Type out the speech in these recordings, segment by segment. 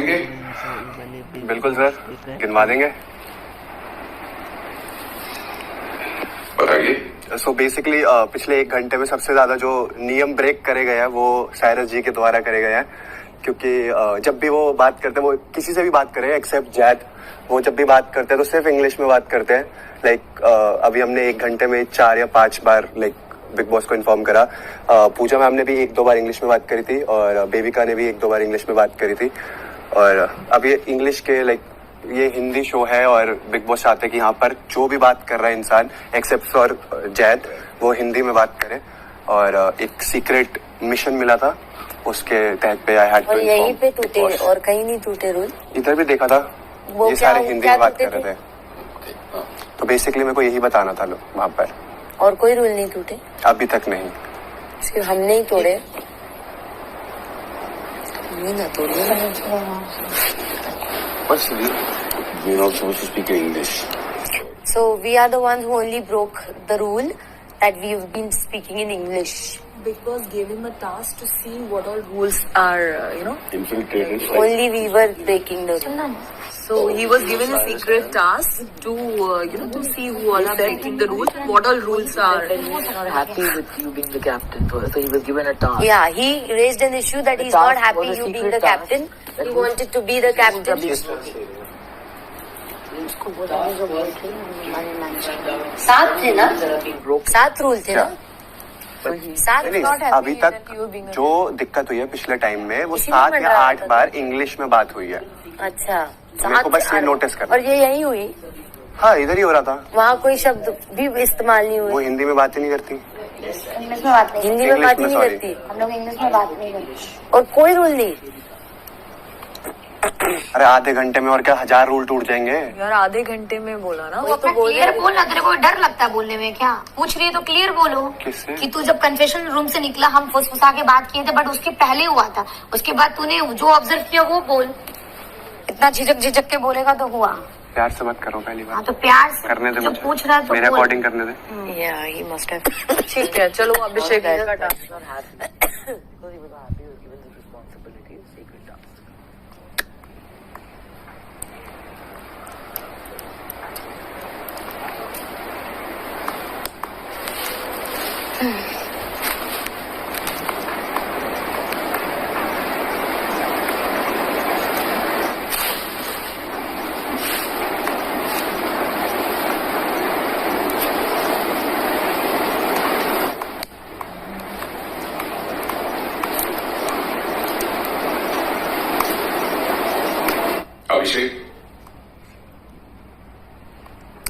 देंगे? बिल्कुल सर, गिनवा देंगे। बताइए। सो बेसिकली पिछले 1 घंटे में सबसे ज्यादा जो नियम ब्रेक करे गए हैं वो साइरस जी के द्वारा करे गए हैं, क्योंकि जब भी वो बात करते हैं, वो किसी से भी बात करें एक्सेप्ट जैद, वो जब भी बात करते हैं तो सिर्फ इंग्लिश में बात करते हैं। लाइक अभी हमने 1 घंटे में 4 या 5 बार लाइक बिग बॉस को इन्फॉर्म करा। पूजा मैम ने भी 1-2 बार इंग्लिश में बात करी थी और बेबिका ने भी 1-2 बार इंग्लिश में बात करी थी। और अब ये इंग्लिश के लाइक ये हिंदी शो है और बिग बॉस चाहते हैं कि यहाँ पर जो भी बात कर रहा है इंसान एक्सेप्ट फॉर जैद वो हिंदी में बात करे। और एक सीक्रेट मिशन मिला था, उसके तहत पे आई हैड टू इन्फॉर्म। यहीं पे टूटे और कहीं नहीं टूटे रूल? इधर भी देखा था, ये सारे हिंदी में बात कर रहे थे, तो बेसिकली मेरे को यही बताना था वहाँ पर। और कोई रूल नहीं टूटे अभी तक नहीं, सिर्फ हमने ही तोड़े। ना तोड़े। Personally, we're not supposed to speak in English. So we are the ones who only broke the rule that we've been speaking in English. Big Boss gave him a task to see what all rules are, Infiltrated. Only we were breaking the rule. So he was given a secret task to, to see who all are breaking the rules, what all rules are. He was not happy with you being the captain, so he was given a task. Yeah, he raised an issue that he's not happy you being the captain. He wanted to be the captain. सात थे ना? 7 rule थे ना? 7 not happy अभी that तक you being a जो दिक्कत हुई है पिछले टाइम में वो इसीलिए 7 मैं या डरा 8 था। बार इंग्लिश में बात हुई है। अच्छा, मेरे को बस ये नोटिस करना। और ये यही हुई? हाँ, इधर ही हो रहा था। वहाँ कोई शब्द भी इस्तेमाल नहीं वो हुए? हिंदी में बात ही नहीं करती, इंग्लिश में बात नहीं, हिंदी में बात ही नहीं sorry। करती हम लोग इंग्लिश में बात नहीं करते। और कोई रूल नहीं? अरे आधे घंटे में और क्या 1000 रूल टूट जाएंगे? यार आधे घंटे में बोला ना। वो अपना क्लियर बोलना, तेरे को डर लगता है बोलने में क्या? पूछ रही है तो क्लियर बोलो। किससे? कि तू जब कन्फेशन रूम से निकला हम फुसफुसा के बात किए थे, बट उसके पहले हुआ था, उसके बाद तूने जो ऑब्जर्व किया वो बोल। इतना झिझक झिझक के बोलेगा तो हुआ। प्यार से मत करो पहली बार। हाँ तो प्यार से करने दे जो मुझे, पूछ रहा है तो मेरे बोल। अकॉर्डिंग करने दे। Yeah, he must have. ठीक है, चलो अभिषेक का Because task. he was happy, he was given this responsibility, secret task. अभिषेक,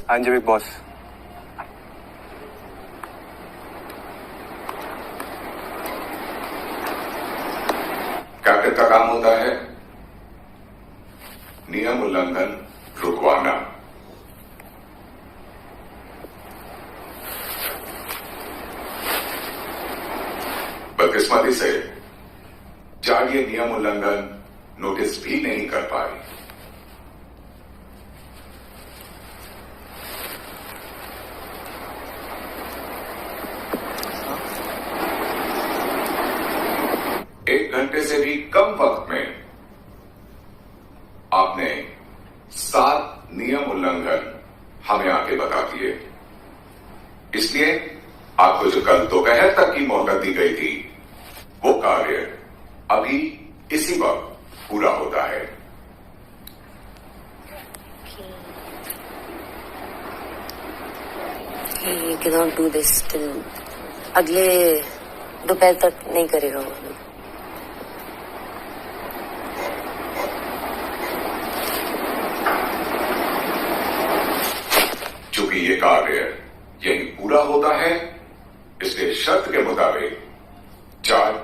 हाँ जी बिग बॉस। कैप्टन का काम होता है नियम उल्लंघन रुकवाना। बदकिस्मती से जाग ये नियम उल्लंघन नोटिस भी नहीं कर पाई। एक घंटे से भी कम वक्त में आपने 7 नियम उल्लंघन हमें आके बता दिए। इसलिए आपको जो कल दोपहर तक की मोहलत दी गई थी वो कार्य अभी इसी वक्त पूरा होता है। He cannot do this till अगले दोपहर तक नहीं करेगा वो। चूंकि ये कार्य यही पूरा होता है, इसलिए शर्त के मुताबिक George,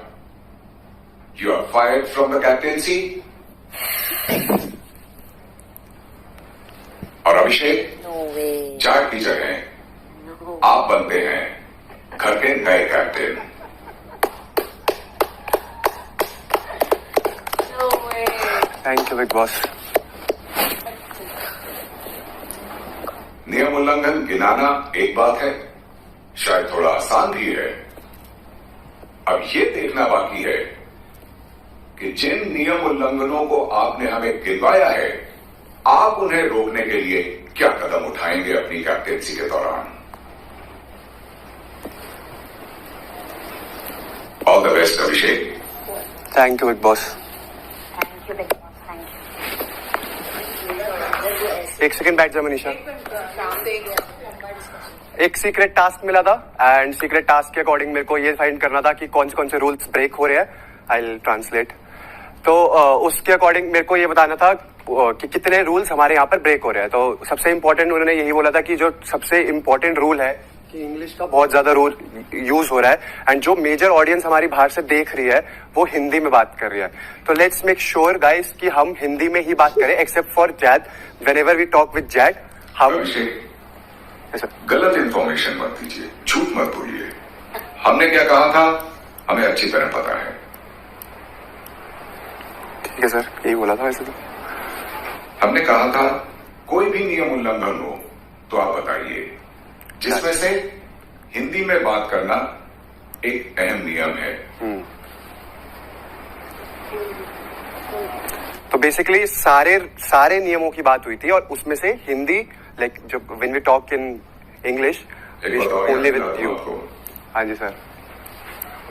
you are fired from the captaincy. और अभिषेक, No way. जॉर्ज की जगह आप बनते हैं घर के नए captain. Thank you big boss. नियम उल्लंघन गिनाना एक बात है, शायद थोड़ा आसान भी है। अब ये देखना बाकी है कि जिन नियम उल्लंघनों को आपने हमें गिनवाया है, आप उन्हें रोकने के लिए क्या कदम उठाएंगे अपनी कैप्टेंसी के दौरान। All the best Abhishek. Thank you big boss. Thank you big boss, thank you. एक सेकंड बैठ जा मनीषा। एक सीक्रेट टास्क मिला था एंड सीक्रेट टास्क के अकॉर्डिंग मेरे को ये फाइंड करना था कि कौन से रूल्स ब्रेक हो रहे हैं। I will translate. तो उसके अकॉर्डिंग मेरे को ये बताना था कि कितने रूल्स हमारे यहाँ पर ब्रेक हो रहे हैं। तो सबसे इंपॉर्टेंट उन्होंने यही बोला था कि जो सबसे इंपॉर्टेंट रूल है कि इंग्लिश का बहुत ज्यादा रूल यूज हो रहा है एंड जो मेजर ऑडियंस हमारी बाहर से देख रही है वो हिंदी में बात कर रही है। तो लेट्स मेक श्योर गाइस कि हम हिंदी में ही बात करें except for Zaid. Whenever we talk with Zaid हम अभिषेक, गलत इंफॉर्मेशन मत दीजिए, झूठ मत बोलिए। हमने क्या कहा था हमें अच्छी तरह पता है। ठीक है सर, यही बोला था वैसे तो। हमने कहा था कोई भी नियम उल्लंघन हो तो आप बताइए, जिसमें से हिंदी में बात करना एक अहम नियम है। तो बेसिकली सारे नियमों की बात हुई थी और उसमें से हिंदी लाइक जब when we talk in English only with you. हाँ जी सर।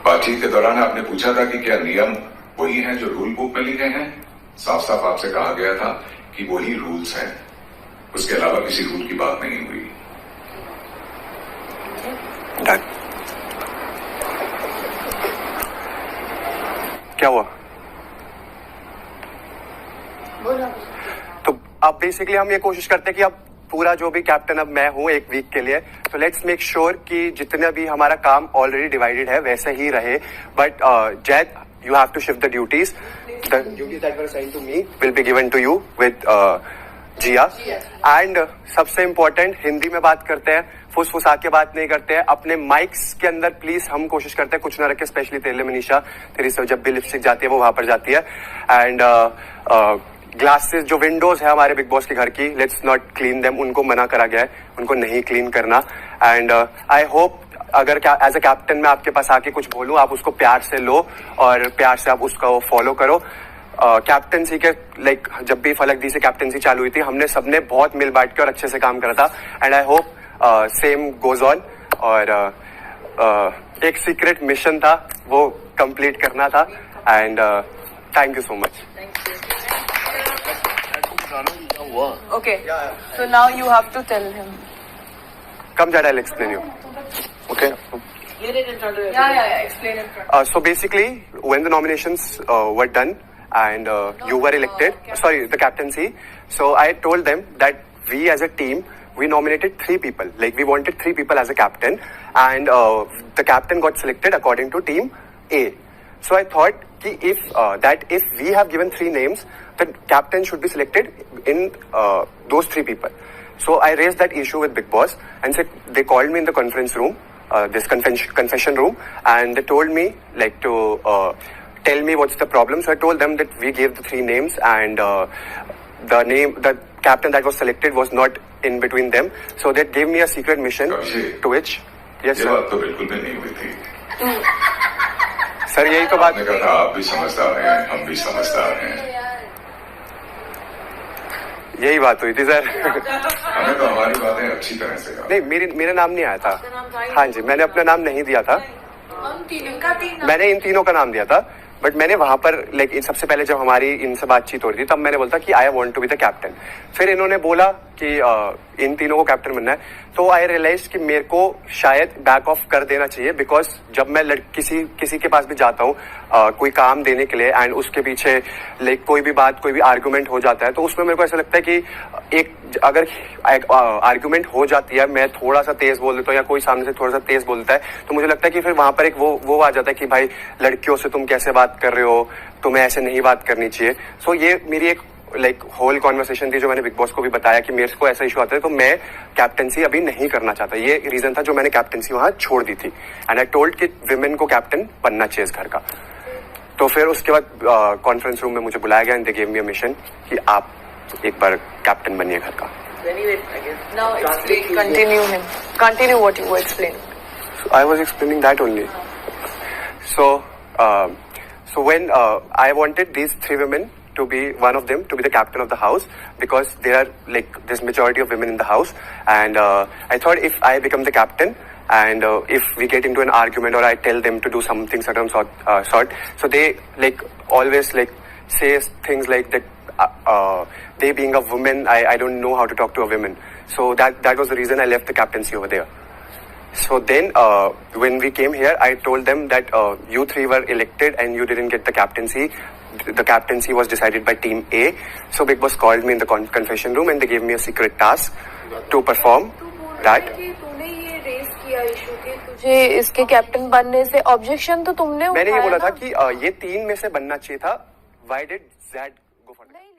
बातचीत के दौरान आपने पूछा था कि क्या नियम वही हैं जो रूल बुक में लिखे हैं। साफ साफ आपसे कहा गया था कि वही रूल्स हैं, उसके अलावा किसी रूल की बात नहीं हुई। डन। क्या हुआ? तो अब बेसिकली हम ये कोशिश करते हैं कि अब पूरा जो भी कैप्टन अब मैं हूं एक वीक के लिए, तो लेट्स मेक श्योर कि जितना भी हमारा काम ऑलरेडी डिवाइडेड है वैसे ही रहे। But Zaid, you have to shift the duties. The duties that were assigned to me will be given to you with Jiya. And सबसे इम्पोर्टेंट, हिंदी में बात करते हैं, फुसफुसा के बात नहीं करते हैं। अपने माइक्स के अंदर प्लीज हम कोशिश करते हैं कुछ ना रखे, स्पेशली तेरे लिए मनीषा, तेरी सब जब भी लिपस्टिक जाती है वो वहां पर जाती है। एंड ग्लासेस जो विंडोज है हमारे बिग बॉस के घर की, लेट्स नॉट क्लीन देम, उनको मना करा गया है, उनको नहीं क्लीन करना। एंड आई होप अगर एज अ कैप्टन मैं आपके पास आके कुछ बोलूं आप उसको प्यार से लो और प्यार से आप उसका फॉलो करो। कैप्टनसी के लाइक जब भी फलक दी से कैप्टनसी चालू हुई थी हमने सबने बहुत मिल बांट के और अच्छे से काम करा था and I hope same goes on. और एक सीक्रेट मिशन था वो कंप्लीट करना था and thank you so much. Okay. So now you have to tell him. Come Jad, I'll explain you. Okay. You did in front of Yeah. Explain it. So basically, when the nominations were done and you were elected, sorry, the captaincy. So I told them that we as a team, we nominated 3 people. Like we wanted 3 people as a captain, and the captain got selected according to team A. So I thought कि if we have given 3 names, the captain should be selected in those 3 people. So I raised that issue with Big Boss and said they called me in the conference room, this confession room, and they told me like to tell me what's the problem. So I told them that we gave the 3 names and the captain that was selected was not in between them. So they gave me a secret mission to which yes ये sir. बात तो बिल्कुल भी नहीं हुई थी। Sir यही तो बात आपने कहा था आप भी समझदार हैं, हम भी समझदार हैं। यही बात हुई थी सर। हमें तो हमारी बातें अच्छी तरह से कहा। नहीं मेरा नाम नहीं आया था। हाँ जी, मैंने अपना नाम नहीं दिया था, मैंने इन तीनों का नाम दिया था। बट मैंने वहां पर लाइक सबसे पहले जब हमारी इनसे बातचीत हो रही थी तब मैंने बोला कि I want to be the captain. फिर इन्होंने बोला कि इन तीनों को कैप्टन बनना है, तो आई रियलाइज कि मेरे को शायद बैक ऑफ कर देना चाहिए। बिकॉज जब मैं किसी के पास भी जाता हूँ कोई काम देने के लिए एंड उसके पीछे लाइक कोई भी बात कोई भी आर्गुमेंट हो जाता है, तो उसमें मेरे को ऐसा लगता है कि एक अगर आर्गुमेंट हो जाती है, मैं थोड़ा सा तेज बोल देता हूँ या कोई सामने से थोड़ा सा तेज बोलता है, तो मुझे लगता है कि फिर वहां पर एक वो आ जाता है कि भाई लड़कियों से तुम कैसे बात कर रहे हो, तुम्हें ऐसे नहीं बात करनी चाहिए। सो ये मेरी एक लाइक होल कॉन्वर्सेशन थी जो मैंने बिग बॉस को भी बताया कि मेरे को ऐसा इशू आता है, तो मैं कैप्टनसी अभी नहीं करना चाहता। ये रीजन था जो मैंने कैप्टनसी वहां छोड़ दी थी एंड आई टोल्ड कि विमेन को कैप्टन बनना चाहिए इस घर का। तो फिर उसके बाद कॉन्फ्रेंस रूम में मुझे बुलाया गया and they give me a mission कि आप एक बार कैप्टन बनिए घर का। Now explain. Continue what you were explaining. So I was explaining that only. So when I wanted these three women to be one of them to be the captain of the house, because there are like this majority of women in the house, and I thought if I become the captain, and if we get into an argument or I tell them to do something certain sort, so they like always like say things like that. They being a woman, I don't know how to talk to a woman. So that was the reason I left the captaincy over there. So then when we came here, I told them that you three were elected and you didn't get the captaincy. The captaincy was decided by team A. So Big Boss called me in the confession room and they gave me a secret task to perform that. तूने ये race किया issue के तुझे इसके captain बनने से objection तो तुमने मैंने ये उठाया बोला ना? था कि ये तीन में से बनना चाहिए था. Why did Zad go for that?